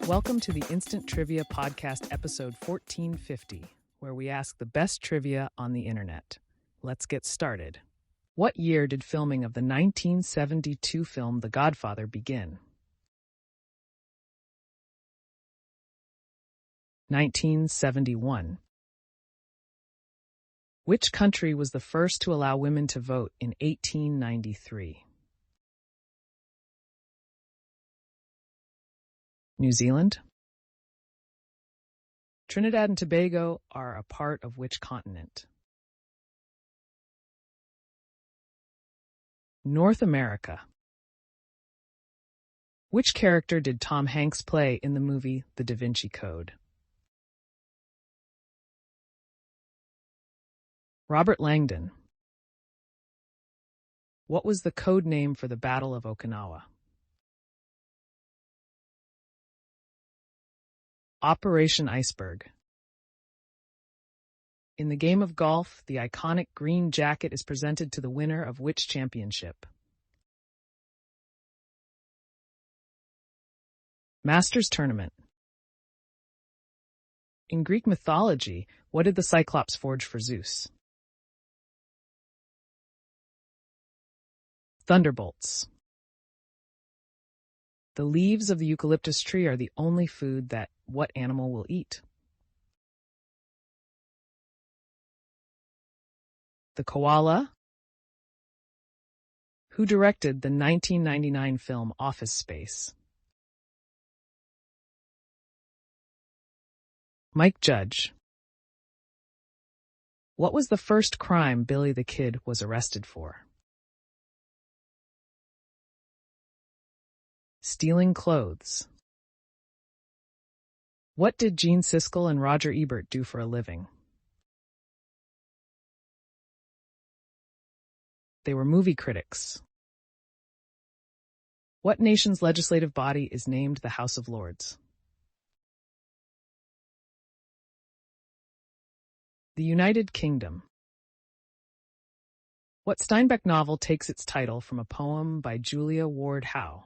Welcome to the Instant Trivia Podcast, episode 1450, where we ask the best trivia on the internet. Let's get started. What year did filming of the 1972 film The Godfather begin? 1971. Which country was the first to allow women to vote in 1893? New Zealand? Trinidad and Tobago are a part of which continent? North America. Which character did Tom Hanks play in the movie The Da Vinci Code? Robert Langdon. What was the code name for the Battle of Okinawa? Operation Iceberg. In the game of golf, the iconic green jacket is presented to the winner of which championship? Masters Tournament. In Greek mythology, what did the Cyclops forge for Zeus? Thunderbolts. The leaves of the eucalyptus tree are the only food that what animal will eat? The koala. Who directed the 1999 film Office Space? Mike Judge. What was the first crime Billy the Kid was arrested for? Stealing clothes. What did Gene Siskel and Roger Ebert do for a living? They were movie critics. What nation's legislative body is named the House of Lords? The United Kingdom. What Steinbeck novel takes its title from a poem by Julia Ward Howe?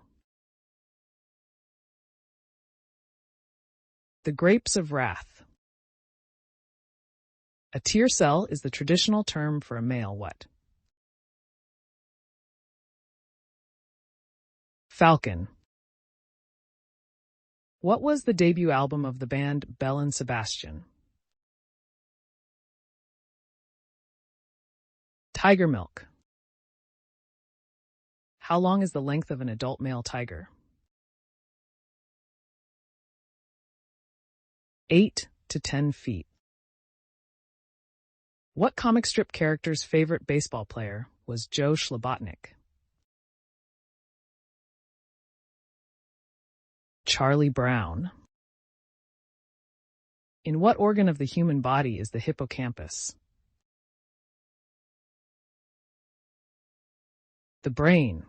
The Grapes of Wrath. A tiercel is the traditional term for a male what? Falcon. What was the debut album of the band Belle and Sebastian? Tiger Milk. How long is the length of an adult male tiger? 8 to 10 feet. What comic strip character's favorite baseball player was Joe Schlabotnik? Charlie Brown. In what organ of the human body is the hippocampus? The brain.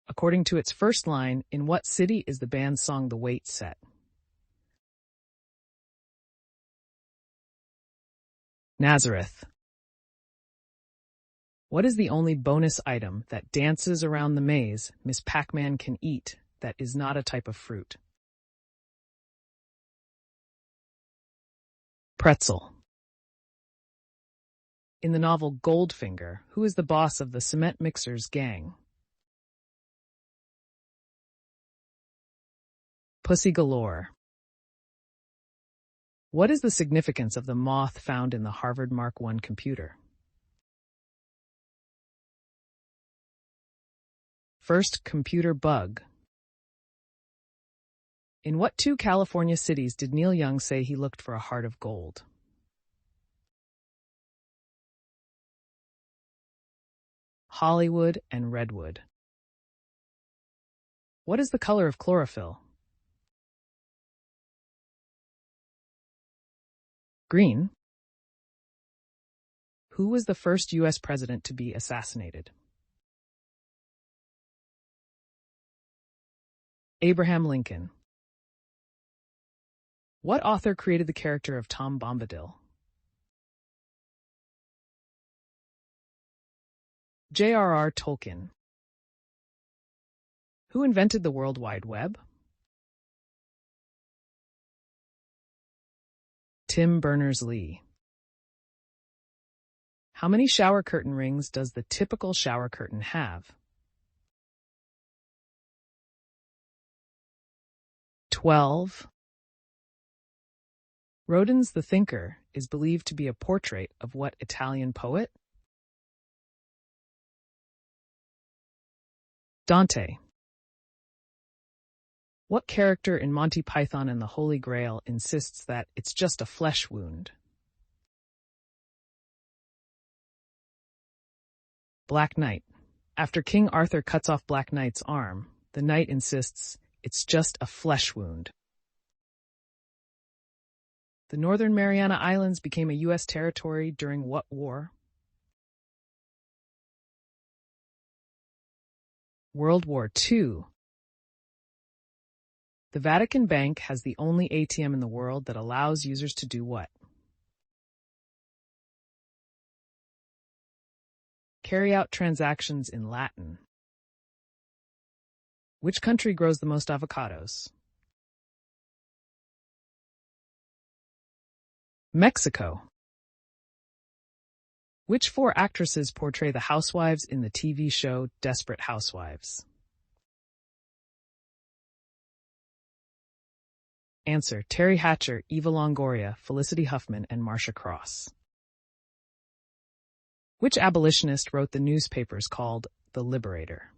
According to its first line, in what city is the band's song The Wait set? Nazareth. What is the only bonus item that dances around the maze Miss Pac-Man can eat that is not a type of fruit? Pretzel. In the novel Goldfinger, who is the boss of the cement mixers gang? Pussy Galore. What is the significance of the moth found in the Harvard Mark I computer? First computer bug. In what two California cities did Neil Young say he looked for a heart of gold? Hollywood and Redwood. What is the color of chlorophyll? Green. Who was the first U.S. president to be assassinated? Abraham Lincoln. What author created the character of Tom Bombadil? J.R.R. Tolkien. Who invented the World Wide Web? Tim Berners-Lee. How many shower curtain rings does the typical shower curtain have? 12. Rodin's The Thinker is believed to be a portrait of what Italian poet? Dante. What character in Monty Python and the Holy Grail insists that it's just a flesh wound? Black Knight. After King Arthur cuts off Black Knight's arm, the knight insists it's just a flesh wound. The Northern Mariana Islands became a U.S. territory during what war? World War II. The Vatican Bank has the only ATM in the world that allows users to do what? Carry out transactions in Latin. Which country grows the most avocados? Mexico. Which 4 actresses portray the housewives in the TV show Desperate Housewives? Answer: Terry Hatcher, Eva Longoria, Felicity Huffman, and Marcia Cross. Which abolitionist wrote the newspapers called The Liberator?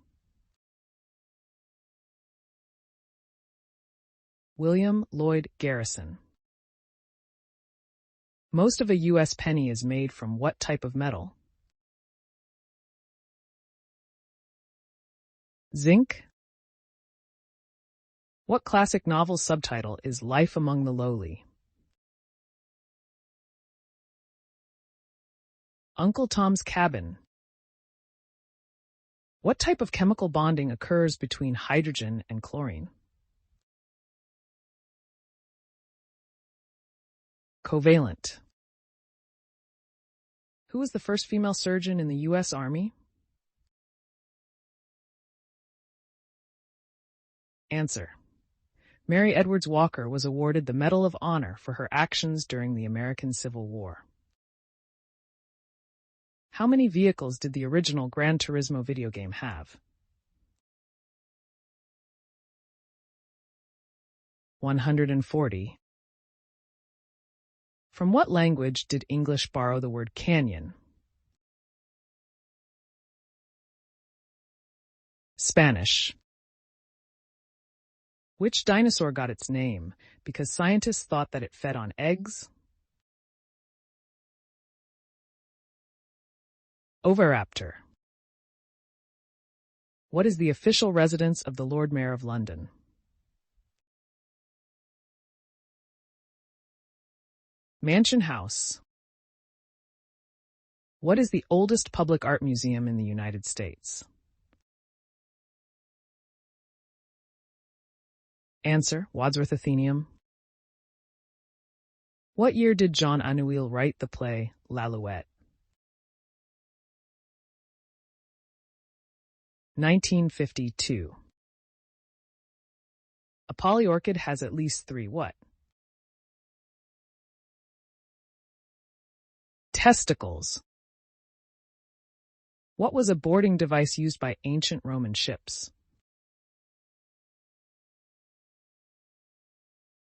William Lloyd Garrison. Most of a U.S. penny is made from what type of metal? Zinc. What classic novel's subtitle is Life Among the Lowly? Uncle Tom's Cabin. What type of chemical bonding occurs between hydrogen and chlorine? Covalent. Who was the first female surgeon in the U.S. Army? Answer: Mary Edwards Walker was awarded the Medal of Honor for her actions during the American Civil War. How many vehicles did the original Gran Turismo video game have? 140. From what language did English borrow the word canyon? Spanish. Which dinosaur got its name because scientists thought that it fed on eggs? Oviraptor. What is the official residence of the Lord Mayor of London? Mansion House. What is the oldest public art museum in the United States? Answer: Wadsworth Atheneum. What year did Jean Anouilh write the play L'Alouette? 1952. A polyorchid has at least 3 what? Testicles. What was a boarding device used by ancient Roman ships?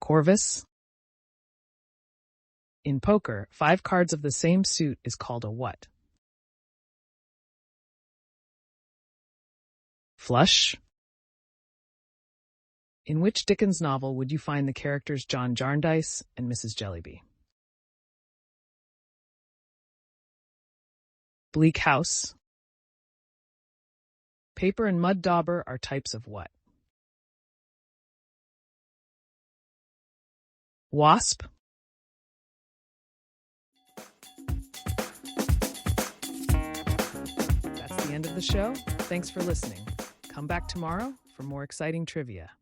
Corvus. In poker, 5 cards of the same suit is called a what? Flush. In which Dickens novel would you find the characters John Jarndyce and Mrs. Jellyby? Bleak House. Paper and mud dauber are types of what? Wasp. That's the end of the show. Thanks for listening. Come back tomorrow for more exciting trivia.